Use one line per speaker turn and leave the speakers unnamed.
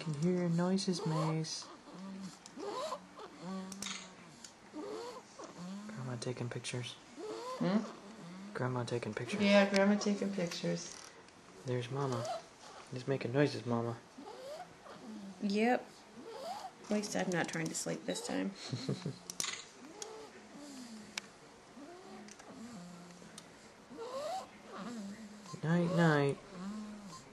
can hear your noises, Mace. Grandma taking pictures.
Hmm?
Grandma taking pictures.
Yeah, Grandma taking pictures.
There's Mama. He's making noises, Mama.
Yep. At least I'm not trying to sleep this time.
Night, night.